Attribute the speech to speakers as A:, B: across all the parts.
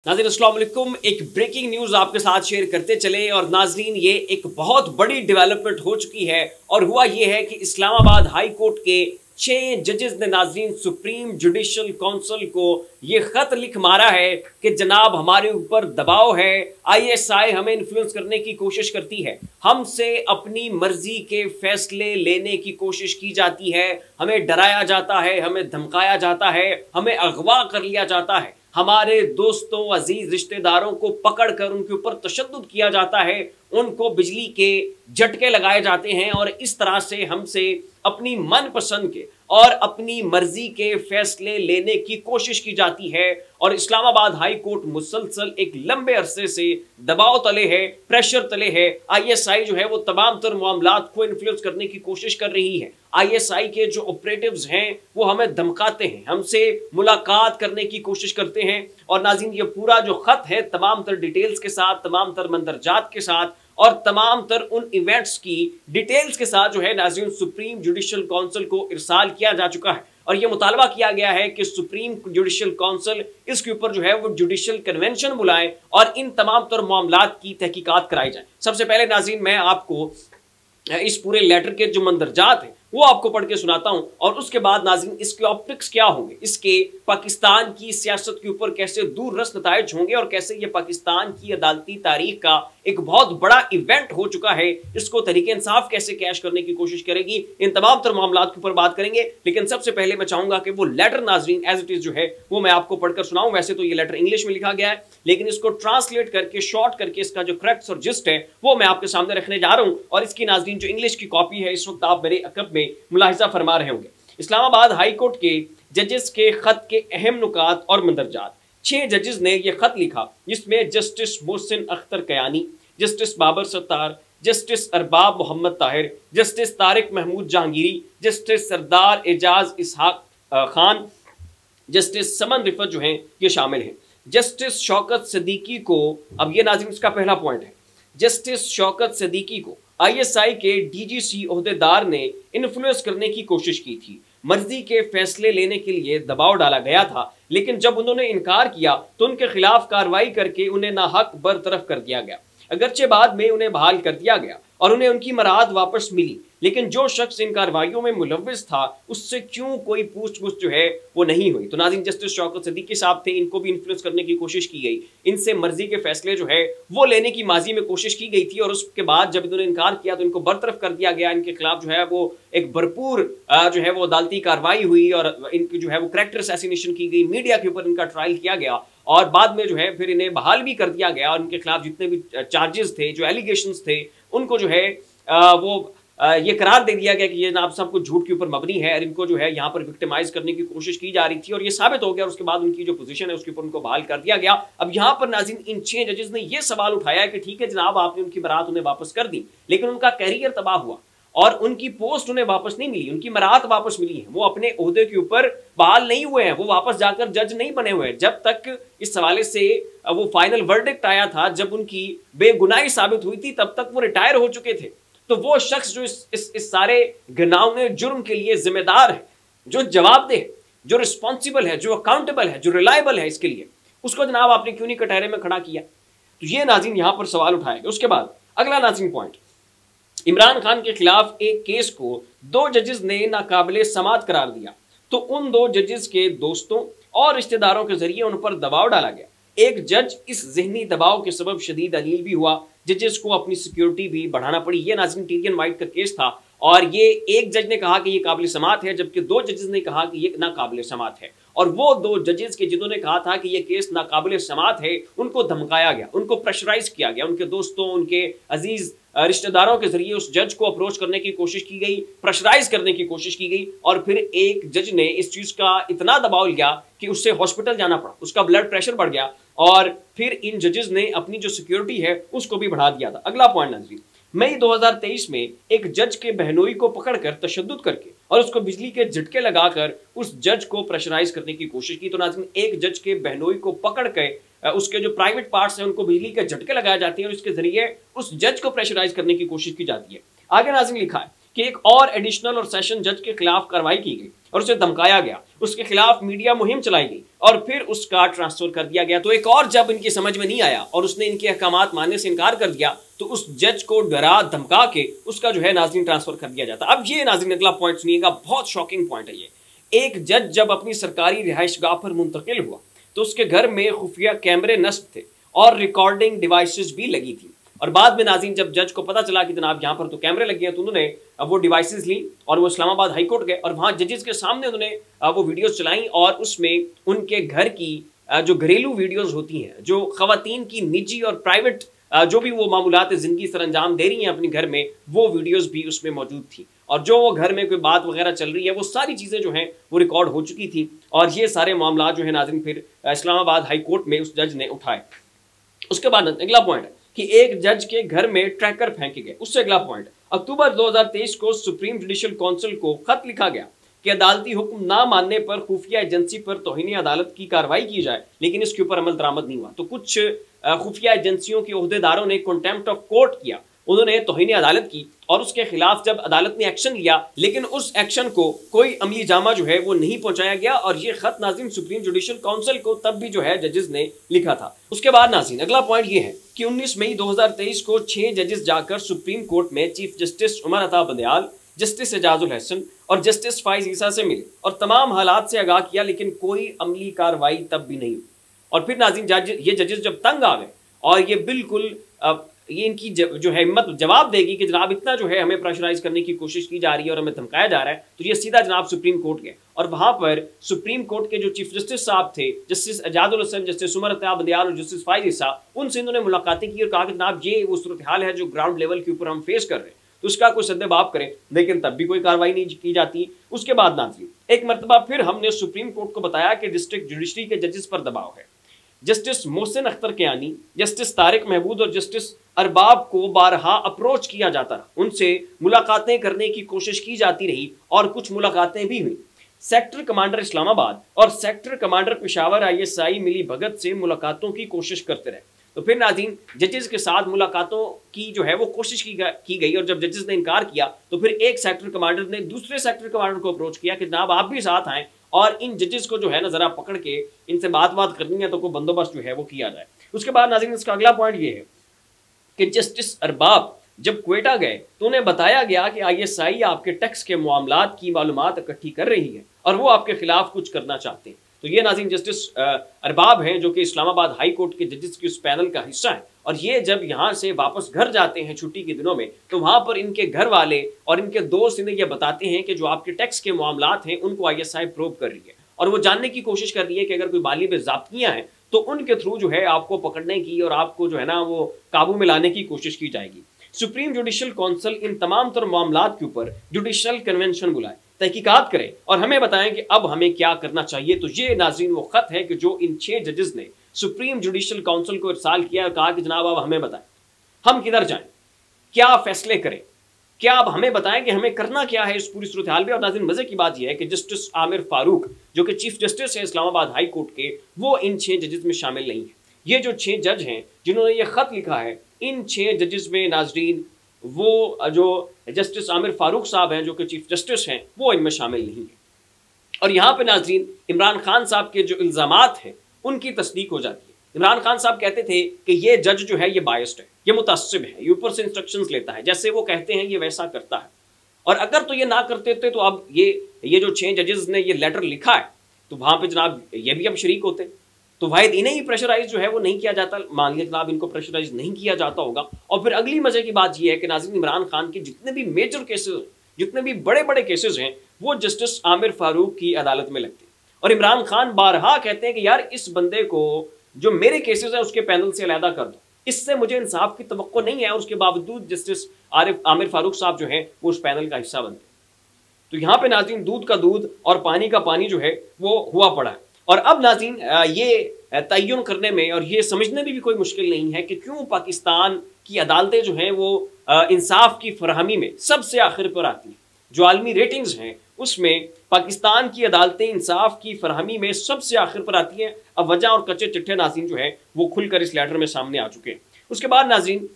A: नाज़रीन अस्सलाम वालेकुम। एक ब्रेकिंग न्यूज़ आपके साथ शेयर करते चले और नाज़रीन ये एक बहुत बड़ी डेवलपमेंट हो चुकी है और हुआ ये है कि इस्लामाबाद हाई कोर्ट के 6 जजेस ने नाज़रीन सुप्रीम जुडिशल काउंसिल को ये खत लिख मारा है कि जनाब हमारे ऊपर दबाव है, आईएसआई हमें इन्फ्लुएंस करने की कोशिश करती है, हमसे अपनी मर्जी के फैसले लेने की कोशिश की जाती है, हमें डराया जाता है, हमें धमकाया जाता है, हमें अगवा कर लिया जाता है, हमारे दोस्तों अजीज रिश्तेदारों को पकड़कर उनके ऊपर तशद्दुद किया जाता है, उनको बिजली के झटके लगाए जाते हैं और इस तरह से हमसे अपनी मनपसंद के और अपनी मर्जी के फैसले लेने की कोशिश की जाती है। और इस्लामाबाद हाई कोर्ट मुसलसल एक लंबे अरसे से दबाव तले है, प्रेशर तले है। आईएसआई जो है वो तमाम तर मामलात को इन्फ्लुएंस करने की कोशिश कर रही है। आईएसआई के जो ऑपरेटिव्स हैं वो हमें धमकाते हैं, हमसे मुलाकात करने की कोशिश करते हैं। और नाज़रीन ये पूरा जो खत है तमाम तर डिटेल्स के साथ, तमाम तर मंदरजात के साथ और तमाम तर उन इवेंट्स की डिटेल्स के साथ जो है नाज़रीन सुप्रीम जुडिशल काउंसिल को इरसाल किया जा चुका है। और यह मुतालबा किया गया है कि सुप्रीम जुडिशल काउंसिल इसके ऊपर जो है वो जुडिशल कन्वेंशन बुलाए और इन तमाम तर मामलात की तहकीकात कराई जाए। सबसे पहले नाज़रीन मैं आपको इस पूरे लेटर के जो मंदरजात हैं वो आपको पढ़ के सुनाता हूं और उसके बाद नाज़रीन इसके ऑप्टिक्स क्या होंगे, इसके पाकिस्तान की सियासत के ऊपर कैसे दूररस नताइज होंगे और कैसे ये पाकिस्तान की अदालती तारीख का एक बहुत बड़ा इवेंट हो चुका है, इसको तहरीक इंसाफ कैसे कैश करने की कोशिश करेगी, इन तमाम तर मामलात के ऊपर बात करेंगे। लेकिन सबसे पहले मैं चाहूंगा कि वो लेटर नाज़रीन एज इट इज जो है वो मैं आपको पढ़कर सुनाऊं। वैसे तो ये लेटर इंग्लिश में लिखा गया है लेकिन इसको ट्रांसलेट करके शॉर्ट करके इसका जो करेक्ट और जिस्ट है वो मैं आपके सामने रखने जा रहा हूं। और इसकी नाज़रीन जो इंग्लिश की कॉपी है इस वक्त आप मेरे अकब में मुलाहिजा फरमा रहे होंगे। इस्लामाबाद हाई कोर्ट के जजेस के खत के अहम नुकात और मंदरजात। 6 जजेस ने यह खत लिखा जिसमें justice Mohsin Akhtar Kayani, justice Babar Sattar, justice Arbab Mohammad Tahir, justice Tariq Mahmood Jahangiri, justice Sardar Ejaz Ishaq Khan, justice Saman Rifat जो हैं ये शामिल हैं। जस्टिस शौकत सदीकी को, अब ये नाज़रीन इसका पहला पॉइंट है, जस्टिस शौकत सदीकी को आईएसआई के डीजीसी ओहदेदार ने इन्फ्लुएंस करने की कोशिश की थी, मर्जी के फैसले लेने के लिए दबाव डाला गया था, लेकिन जब उन्होंने इनकार किया तो उनके खिलाफ कार्रवाई करके उन्हें नाहक बरतरफ कर दिया गया। अगरचे बाद में उन्हें बहाल कर दिया गया और उन्हें उनकी मराद वापस मिली, लेकिन जो शख्स इन कार्रवाइयों में मुलव्विस था उससे क्यों कोई पूछ-गुछ जो है वो नहीं हुई। तो नाज़रीन जस्टिस शौकत सदीकी साहब थे, इनको भी इन्फ्लुएंस करने की कोशिश की गई, इनसे मर्जी के फैसले जो है वो लेने की माजी में कोशिश की गई थी और उसके बाद जब इन्होंने इनकार किया तो इनको बरतरफ कर दिया गया। इनके खिलाफ जो है वो एक भरपूर जो है वो अदालती कार्रवाई हुई और इनकी जो है वो करैक्टर असैसिनेशन की गई, मीडिया के ऊपर इनका ट्रायल किया गया और बाद में जो है फिर इन्हें बहाल भी कर दिया गया और इनके खिलाफ जितने भी चार्जेस थे, जो एलिगेशंस थे, उनको जो है वो ये करार दे दिया गया कि ये नाब सब कुछ झूठ के ऊपर मबनी है और इनको जो है यहाँ पर विक्टिमाइज करने की कोशिश की जा रही थी और ये साबित हो गया। और उसके बाद उनकी जो पोजीशन है उसके ऊपर उनको बहाल कर दिया गया। अब यहाँ पर नाज़रीन इन 6 जजेस ने ये सवाल उठाया है कि ठीक है जनाब आपने उनकी बरात उन्हें वापस कर दी, लेकिन उनका कैरियर तबाह हुआ और उनकी पोस्ट उन्हें वापस नहीं मिली, उनकी मरात वापस मिली है, वो अपने ओहदे के ऊपर बहाल नहीं हुए हैं, वो वापस जाकर जज नहीं बने हुए हैं। जब तक इस हवाले से वो फाइनल वर्डिक्ट आया था, जब उनकी बेगुनाही साबित हुई थी, तब तक वो रिटायर हो चुके थे। तो वो शख्स जो इस सारे घिनौने जुर्म के लिए जिम्मेदार है, जो जवाबदेह, जो रिस्पॉन्सिबल है, जो अकाउंटेबल है, जो रिलायबल है, इसके लिए उसको जनाब आपने क्यों नहीं कटहरे में खड़ा किया। तो ये नाज़रीन यहां पर सवाल उठाएगा। उसके बाद अगला नाज़रीन पॉइंट, इमरान खान के खिलाफ एक केस को 2 जजेस ने नाकाबिले समात करार दिया तो उन 2 जजेस के दोस्तों और रिश्तेदारों के जरिए उन पर दबाव डाला गया। एक जज इस जहनी दबाव के सबब शदीद अलील भी हुआ, जजेस को अपनी सिक्योरिटी भी बढ़ाना पड़ी। ये नाज़रीन टीरियन वाइट का केस था और ये एक जज ने कहा कि ये काबिल समात है जबकि 2 जजेस ने कहा कि ये नाकाबिल समात है। और वो 2 जजेस के जिन्होंने कहा था कि ये केस नाकाबिल समात है उनको धमकाया गया, उनको प्रेशराइज किया गया, उनके दोस्तों, उनके अजीज रिश्तेदारों के जरिए उस जज को अप्रोच करने की कोशिश की गई, प्रेशराइज करने की कोशिश की गई और फिर एक जज ने इस चीज का इतना दबाव लिया कि उससे हॉस्पिटल जाना पड़ा, उसका ब्लड प्रेशर बढ़ गया और फिर इन जजेस ने अपनी जो सिक्योरिटी है उसको भी बढ़ा दिया था। अगला पॉइंट नाज़रीन, मई 2023 में एक जज के बहनोई को पकड़कर तशद्दुद करके और उसको बिजली के झटके लगाकर उस जज को प्रेशराइज करने की कोशिश की। तो नाज़रीन एक जज के बहनोई को पकड़ के उसके जो प्राइवेट पार्ट्स हैं उनको बिजली के झटके लगाए जाते हैं और इसके जरिए उस जज को प्रेशराइज करने की कोशिश की जाती है। आगे नाज़रीन लिखा है कि एक और एडिशनल और सेशन जज के खिलाफ कार्रवाई की गई और उसे धमकाया गया, उसके खिलाफ मीडिया मुहिम चलाई गई और फिर उसका ट्रांसफर कर दिया गया। तो एक और जब इनकी समझ में नहीं आया और उसने इनके अहकामात मानने से इनकार कर दिया तो उस जज को डरा धमका के उसका जो है नाज़रीन ट्रांसफर कर दिया जाता। अब ये नाज़रीन अगला पॉइंट सुनिएगा, बहुत शॉकिंग पॉइंट है ये। एक जज जब अपनी सरकारी रिहाइशगाह पर मुंतकिल हुआ तो उसके घर में खुफिया कैमरे नस्ब थे और रिकॉर्डिंग डिवाइसेस भी लगी थी। और बाद में नाज़रीन जब जज को पता चला कि जनाब यहाँ पर तो कैमरे लगे हैं तो उन्होंने वो डिवाइसेस ली और वो इस्लामाबाद हाई कोर्ट गए और वहाँ जजेस के सामने उन्होंने वो वीडियोस चलाई और उसमें उनके घर की जो घरेलू वीडियोस होती हैं, जो खवातीन की निजी और प्राइवेट जो भी वो मामूलात ज़िंदगी सर अंजाम दे रही हैं अपने घर में, वो वीडियोस भी उसमें मौजूद थी। और जो वो घर में कोई बात वगैरह चल रही है वो सारी चीज़ें जो हैं वो रिकॉर्ड हो चुकी थी। और ये सारे मामला जो है नाज़रीन फिर इस्लामाबाद हाई कोर्ट में उस जज ने उठाए। उसके बाद अगला पॉइंट है कि एक जज के घर में ट्रैकर फेंके गए। उससे अगला पॉइंट, अक्टूबर 2023 को सुप्रीम जुडिशल काउंसिल को खत लिखा गया कि अदालती हुक्म ना मानने पर खुफिया एजेंसी पर तौहीन अदालत की कार्रवाई की जाए, लेकिन इसके ऊपर अमल दरामद नहीं हुआ। तो कुछ खुफिया एजेंसियों के ओहदेदारों ने कंटेम्प्ट ऑफ कोर्ट किया, उन्होंने तौहीन अदालत की और उसके खिलाफ जब अदालत ने एक्शन लिया लेकिन उस एक्शन को कोई अमली जामा जो है वो नहीं पहुंचाया गया। और ये खत नाज़रीन सुप्रीम जुडिशल काउंसिल को तब भी जो है जजेस ने लिखा था। उसके बाद नाज़रीन अगला पॉइंट ये है कि 19 मई 2023 को 6 जजेस जाकर सुप्रीम कोर्ट में chief justice Umar Ata Bandial, justice Ejazul Hasan और जस्टिस फाइज ईसा से मिले और तमाम हालात से आगाह किया, लेकिन कोई अमली कार्रवाई तब भी नहीं हुई। और फिर नाज़रीन ये जजेस जब तंग आ गए और ये बिल्कुल ये इनकी जो है हिम्मत जवाब देगी कि जनाब इतना जो है हमें प्रेशराइज करने की कोशिश की जा रही है और हमें धमकाया जा रहा है, तो ये सीधा जनाब सुप्रीम कोर्ट गए। और वहां पर सुप्रीम कोर्ट के जो चीफ जस्टिस साहब थे, जस्टिस एजाजुल हसन, जस्टिस उमर अता बंदयाल और जस्टिस फाइज ईसा, उनसे इन्होंने मुलाकातें की और कहा कि जनाब ये वो सूरत हाल है जो ग्राउंड लेवल के ऊपर हम फेस कर रहे हैं, तो उसका कोई सद्देबाब करें, लेकिन तब भी कोई कार्रवाई नहीं की जाती। उसके बाद नाज़रीन एक मरतबा फिर हमने सुप्रीम कोर्ट को बताया कि डिस्ट्रिक्ट जुडिशरी के जजेस पर दबाव है। जस्टिस मोहसिन अख्तर कियानी, जस्टिस तारिक महमूद और जस्टिस अरबाब को बारहा अप्रोच किया जाता रहा, उनसे मुलाकातें करने की कोशिश की जाती रही और कुछ मुलाकातें भी हुई। सेक्टर कमांडर इस्लामाबाद और सेक्टर कमांडर पेशावर ISI मिली भगत से मुलाकातों की कोशिश करते रहे। तो फिर नाज़रीन जजेस के साथ मुलाकातों की जो है वो कोशिश की गई और जब जजेस ने इनकार किया तो फिर एक सेक्टर कमांडर ने दूसरे सेक्टर कमांडर को अप्रोच किया कि जनाब आप भी साथ आएँ और इन जजेस को जो है ना जरा पकड़ के इनसे बात करनी है तो कोई बंदोबस्त जो है वो किया जाए। उसके बाद नाज़रीन इसका अगला पॉइंट ये है कि जस्टिस अरबाब जब क्वेटा गए तो उन्हें बताया गया कि ISI आपके टैक्स के मामलात की मालूमात इकट्ठी कर रही है और वो आपके खिलाफ कुछ करना चाहते हैं। तो ये नाज़रीन जस्टिस अरबाब हैं जो कि इस्लामाबाद हाई कोर्ट के जजेस के उस पैनल का हिस्सा है। और ये जब यहाँ से वापस घर जाते हैं छुट्टी के दिनों में तो वहाँ पर इनके घर वाले और इनके दोस्त इन्हें ये बताते हैं कि जो आपके टैक्स के मामलात हैं उनको ISI प्रोब कर रही है और वो जानने की कोशिश कर रही है कि अगर कोई माली बेज़ाब्तियाँ हैं तो उनके थ्रू जो है आपको पकड़ने की और आपको जो है ना वो काबू में लाने की कोशिश की जाएगी। सुप्रीम जुडिशल काउंसिल इन तमाम तर मामलात के ऊपर जुडिशल कन्वेंशन बुलाए, तहकीकात करें और हमें बताएं कि अब हमें क्या करना चाहिए। तो ये नाज़रीन वो खत है कि जो इन 6 जजेस ने सुप्रीम जुडिशल काउंसिल को इरसाल किया और कहा कि जनाब अब हमें बताएं हम किधर जाएं, क्या फैसले करें, क्या अब हमें बताएं कि हमें करना क्या है इस पूरी सूरत हाल में। और नाज़रीन मजे की बात यह है कि जस्टिस आमिर फारूक जो कि चीफ जस्टिस है इस्लामाबाद हाई कोर्ट के, वो इन 6 जजेस में शामिल नहीं है। ये जो 6 जज हैं जिन्होंने ये खत लिखा है, इन 6 जजेस में नाज़रीन वो जो जस्टिस आमिर फारूक साहब हैं जो कि चीफ जस्टिस हैं वो इनमें शामिल नहीं है। और यहाँ पे नाज़रीन इमरान खान साहब के जो इल्ज़ामात हैं उनकी तस्दीक हो जाती है। इमरान खान साहब कहते थे कि ये जज जो है ये बायस्ड है, ये मुतअस्सिब है, ये ऊपर से इंस्ट्रक्शंस लेता है, जैसे वो कहते हैं ये वैसा करता है। और अगर तो ये ना करते थे तो अब ये जो 6 जजेस ने ये लेटर लिखा है तो वहाँ पे जनाब ये भी अब शरीक होते, तो वाहिद इन्हें ही प्रेशराइज जो है वो नहीं किया जाता। मान लिया जनाब इनको प्रेशराइज नहीं किया जाता होगा। और फिर अगली मजे की बात ये है कि नाज़रीन इमरान खान के जितने भी मेजर केसेस, जितने भी बड़े बड़े केसेस हैं वो जस्टिस आमिर फारूक की अदालत में लगते हैं। और इमरान खान बारहा कहते हैं कि यार इस बंदे को जो मेरे केसेस हैं उसके पैनल से अलहदा कर दो, इससे मुझे इंसाफ की तवक्को नहीं है। और उसके बावजूद जस्टिस आमिर फारूक साहब जो है वो उस पैनल का हिस्सा बनते हैं। तो यहाँ पे नाज़रीन दूध का दूध और पानी का पानी जो है वो हुआ पड़ा है। और अब नाज़रीन ये तयन करने में और ये समझने में भी कोई मुश्किल नहीं है कि क्यों पाकिस्तान की अदालतें जो हैं वो इंसाफ की फरहमी में सबसे आखिर पर आती हैं। जो आलमी रेटिंग्स हैं उसमें पाकिस्तान की अदालतें इंसाफ की फरहमी में सबसे आखिर पर आती हैं। अब वजह और कच्चे चिट्ठे नाज़रीन जो है वो खुलकर इस लेटर में सामने आ चुके हैं। उसके बाद नाज़रीन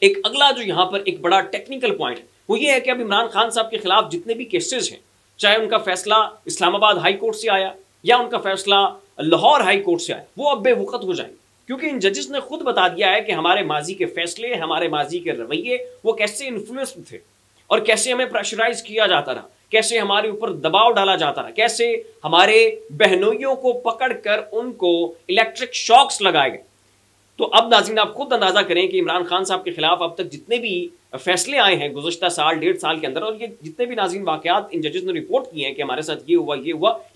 A: एक अगला जो यहाँ पर एक बड़ा टेक्निकल पॉइंट है वो ये है कि अब इमरान खान साहब के खिलाफ जितने भी केसेस हैं चाहे उनका फैसला इस्लामाबाद हाई कोर्ट से आया या उनका फैसला लाहौर हाई कोर्ट से आया, वो अब बेवकूफ़ हो जाएंगे, क्योंकि इन जजेस ने खुद बता दिया है कि हमारे माजी के फैसले, हमारे माजी के रवैये वो कैसे इन्फ्लुएंस्ड थे और कैसे हमें प्रेशराइज किया जाता रहा, कैसे हमारे ऊपर दबाव डाला जाता रहा, कैसे हमारे बहनोइयों को पकड़कर उनको इलेक्ट्रिक शॉक्स लगाए गए। तो अब नाज़रीन आप खुद अंदाजा करें कि इमरान खान साहब के खिलाफ अब तक जितने भी फैसले आए हैं गुज़श्ता साल 1.5 साल के अंदर, और ये जितने भी नाज़रीन वाक़यात इन जजेस ने रिपोर्ट किए हैं कि हमारे साथ ये हुआ,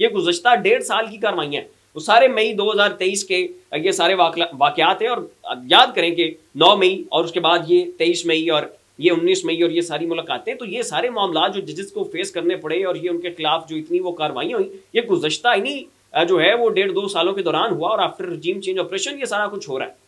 A: ये गुज़श्ता 1.5 साल की कार्रवाइयाँ हैं, वो सारे मई 2023 के ये सारे वाक़यात हैं। और याद करें कि 9 मई और उसके बाद ये 23 मई और ये 19 मई और ये सारी मुलाकातें, तो ये सारे मामला जो जजेस को फेस करने पड़े और ये उनके खिलाफ जो इतनी वो कार्रवाइयाँ हुई, ये गुज़श्ता इन्हीं जो है वो 1.5-2 सालों के दौरान हुआ, और आफ्टर रजीम चेंज ऑपरेशन ये सारा कुछ हो रहा है।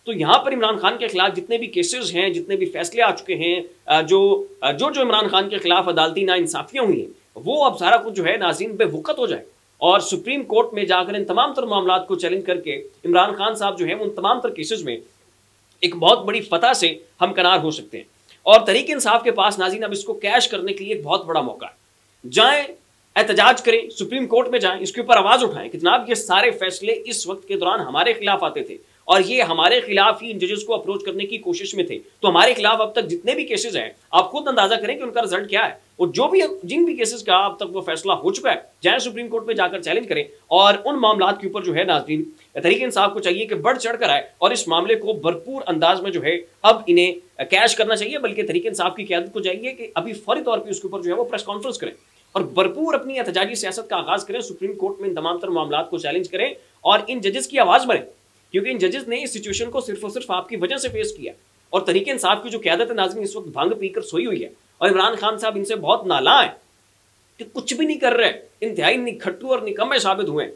A: तो यहाँ पर इमरान खान के खिलाफ जितने भी केसेस हैं, जितने भी फैसले आ चुके हैं, जो इमरान खान के खिलाफ अदालती नाइंसाफियाँ हुई हैं, वो अब सारा कुछ जो है नाज़रीन बेवकूफ़ हो जाए, और सुप्रीम कोर्ट में जाकर इन तमाम तर मामला को चैलेंज करके इमरान खान साहब जो है उन तमाम तर केसेस में एक बहुत बड़ी फतह से हमकनार हो सकते हैं। और तहरीक इंसाफ के पास नाज़रीन अब इसको कैश करने के लिए एक बहुत बड़ा मौका है। जाएं, एहतजाज करें, सुप्रीम कोर्ट में जाएं, इसके ऊपर आवाज़ उठाएं कि जनाब ये सारे फैसले इस वक्त के दौरान हमारे खिलाफ आते थे और ये हमारे खिलाफ ही इन जजेस को अप्रोच करने की कोशिश में थे, तो हमारे खिलाफ अब तक जितने भी केसेस हैं आप खुद अंदाजा करें कि उनका रिजल्ट क्या है, और जिन भी केसेस का अब तक वो फैसला हो चुका है, जाए सुप्रीम कोर्ट में जाकर चैलेंज करें। और उन मामलात के ऊपर जो है नाज़रीन तहरीक इंसाफ को चाहिए कि बढ़ चढ़ कर आए और इस मामले को भरपूर अंदाज में जो है अब इन्हें कैश करना चाहिए, बल्कि तहरीक इंसाफ की क़यादत को चाहिए कि अभी फौरी तौर पर उसके ऊपर जो है वो प्रेस कॉन्फ्रेंस करें और भरपूर अपनी एहतजाजी सियासत का आगाज करें, सुप्रीम कोर्ट में इन तमाम तर मामलात को चैलेंज करें और इन जजेस की आवाज़ बढ़े, क्योंकि इन जजेस ने इस सिचुएशन को सिर्फ और सिर्फ आपकी वजह से फेस किया। और तहरीक इंसाफ की जो क़यादत है नाज़रीन इस वक्त भांग पीकर सोई हुई है, और इमरान खान साहब इनसे बहुत नाला है कि कुछ भी नहीं कर रहे, इंतहाई निखट्टू और निकम्मे साबित हुए।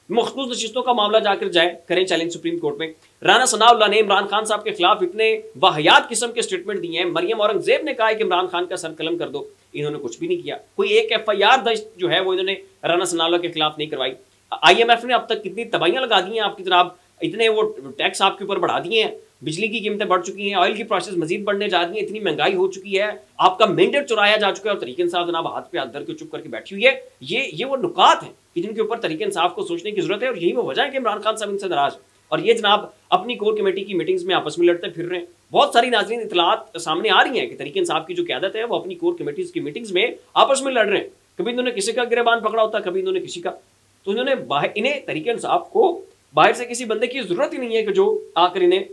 A: मुख्तलिफ नशिस्तों का मामला जाकर करें चैलेंज सुप्रीम कोर्ट में। राना सनाउल्लाह ने इमरान खान साहब के खिलाफ इतने वाहियात किस्म के स्टेटमेंट दिए हैं। मरियम औरंगजेब ने कहा है कि इमरान खान का सर कलम कर दो, इन्होंने कुछ भी नहीं किया। कोई एक FIR दर्ज जो है वो इन्होंने राना सनाउल्लाह के खिलाफ नहीं करवाई। IMF ने अब तक कितनी तबाहियां लगा दी हैं आपकी जनाब, इतने वो टैक्स आपके ऊपर बढ़ा दिए हैं, बिजली की कीमतें बढ़ चुकी हैं, ऑयल की प्राइसेस मजीद बढ़ने जा रही हैं, इतनी महंगाई हो चुकी है, आपका मैंडेट चुराया जा चुका है और तहरीक इंसाफ जनाब हाथ पे हाथ धर के चुप करके बैठी हुई है। ये वो नुकात हैं कि जिनके ऊपर तहरीक इंसाफ को सोचने की जरूरत है, और यही वो वजह है कि इमरान खान साहब इनसे नाराज है और ये जनाब अपनी कोर कमेटी की मीटिंग्स में आपस में लड़ते फिर रहे हैं। बहुत सारी नाज़रीन इतलात सामने आ रही हैं कि तहरीक इंसाफ की जो क़यादत है वो अपनी कोर कमेटीज की मीटिंग्स में आपस में लड़ रहे हैं। कभी इन्होंने किसी का गिरबान पकड़ा होता, कभी इन्होंने किसी का, तो इन्हें तहरीक इंसाफ को बाहर से किसी बंदे की जरूरत ही नहीं है कि जो आकर इन्हें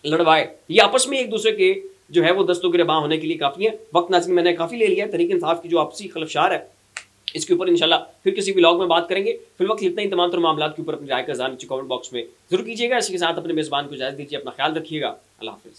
A: लड़वाए। ये आपस में एक दूसरे के जो है वो दस्तों गिरबान होने के लिए काफ़ी है। वक्त नाज़रीन मैंने काफ़ी ले लिया है, तहरीक इंसाफ की जो आपसी खलफशार है इसके ऊपर इंशाल्लाह फिर किसी व्लॉग में बात करेंगे। फिर वक्त इतना ही तमाम तर मामला के ऊपर अपनी राय का नीचे कमेंट बॉक्स में जरूर कीजिएगा। इसी के साथ अपने मेज़बान को इजाज़त दीजिए, अपना ख्याल रखिएगा। अल्लाह हाफ़िज़।